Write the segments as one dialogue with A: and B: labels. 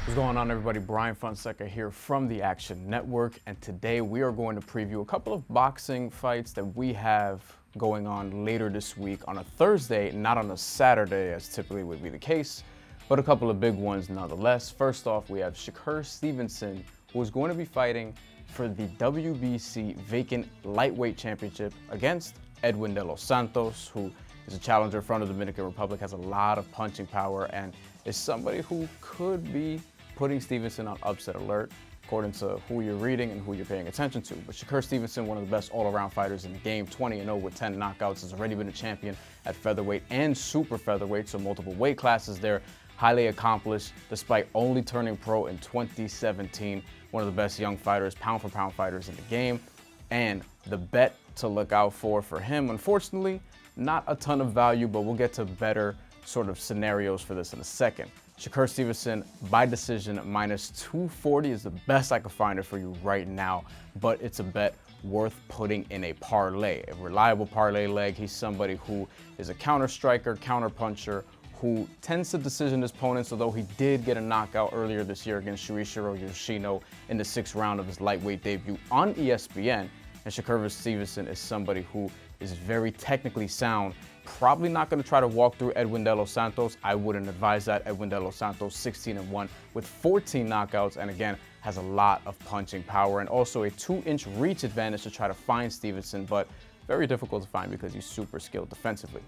A: What's going on, everybody? Bryan Fonseca here from the Action Network, and today we are going to preview a couple of boxing fights that we have going on later this week on a Thursday, not on a Saturday as typically would be the case, but a couple of big ones nonetheless. First off, we have Shakur Stevenson, who is going to be fighting for the WBC Vacant Lightweight Championship against Edwin De Los Santos, who is a challenger from the Dominican Republic, has a lot of punching power, and is somebody who could be putting Stevenson on upset alert, according to who you're reading and who you're paying attention to. But Shakur Stevenson, one of the best all-around fighters in the game, 20-0 with 10 knockouts, has already been a champion at featherweight and super featherweight, so multiple weight classes there. Highly accomplished, despite only turning pro in 2017. One of the best young fighters, pound-for-pound fighters in the game. And the bet to look out for him, unfortunately, not a ton of value, but we'll get to better sort of scenarios for this in a second. Shakur Stevenson by decision -240 is the best I could find it for you right now, but it's a bet worth putting in a parlay, a reliable parlay leg. He's somebody who is a counter striker, counter puncher, who tends to decision his opponents, although he did get a knockout earlier this year against Shuichiro Yoshino in the 6th round of his lightweight debut on ESPN. And Shakur Stevenson is somebody who is very technically sound. Probably not going to try to walk through Edwin De Los Santos. I wouldn't advise that. Edwin De Los Santos, 16-1 with 14 knockouts, and again, has a lot of punching power and also a 2-inch reach advantage to try to find Stevenson, but very difficult to find because he's super skilled defensively.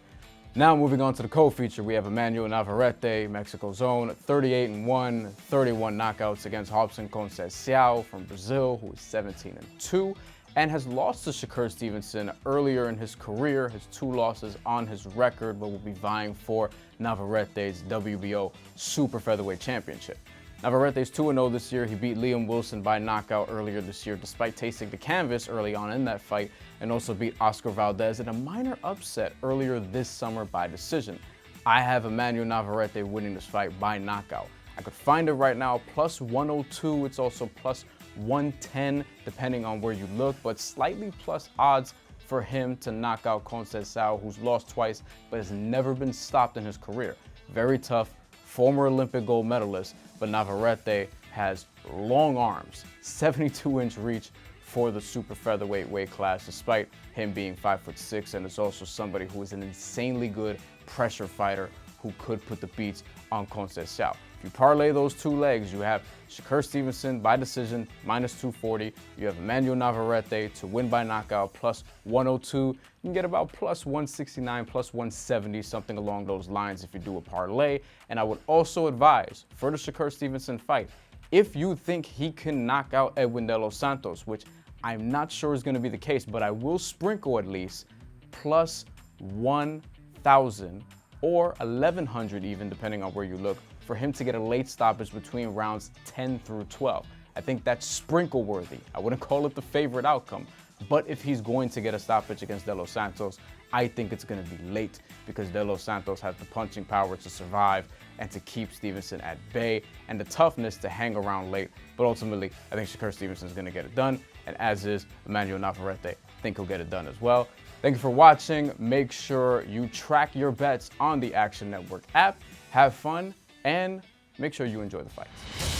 A: Now moving on to the co-feature, we have Emanuel Navarrete, Mexico zone, 38-1, 31 knockouts against Robson Conceicao from Brazil, who is 17-2. And has lost to Shakur Stevenson earlier in his career, his 2 losses on his record, but will be vying for Navarrete's WBO Super Featherweight Championship. Navarrete's 2-0 this year. He beat Liam Wilson by knockout earlier this year, despite tasting the canvas early on in that fight, and also beat Oscar Valdez in a minor upset earlier this summer by decision. I have Emanuel Navarrete winning this fight by knockout. I could find it right now, plus 102. It's also plus 110, depending on where you look, but slightly plus odds for him to knock out Conceicao, who's lost twice, but has never been stopped in his career. Very tough, former Olympic gold medalist, but Navarrete has long arms, 72-inch reach for the super featherweight weight class, despite him being 5'6", and is also somebody who is an insanely good pressure fighter who could put the beats on Conceicao. If you parlay those 2 legs, you have Shakur Stevenson by decision, -240. You have Emanuel Navarrete to win by knockout, plus 102. You can get about plus 169, plus 170, something along those lines if you do a parlay. And I would also advise, for the Shakur Stevenson fight, if you think he can knock out Edwin De Los Santos, which I'm not sure is going to be the case, but I will sprinkle at least plus 1,000 or 1,100 even, depending on where you look, for him to get a late stoppage between rounds 10 through 12. I think that's sprinkle worthy. I wouldn't call it the favorite outcome, but if he's going to get a stoppage against De Los Santos, I think it's going to be late because De Los Santos has the punching power to survive and to keep Stevenson at bay and the toughness to hang around late. But ultimately, I think Shakur Stevenson is going to get it done, and as is Emanuel Navarrete. I think he'll get it done as well. Thank you for watching. Make sure you track your bets on the Action Network app. Have fun, and make sure you enjoy the fights.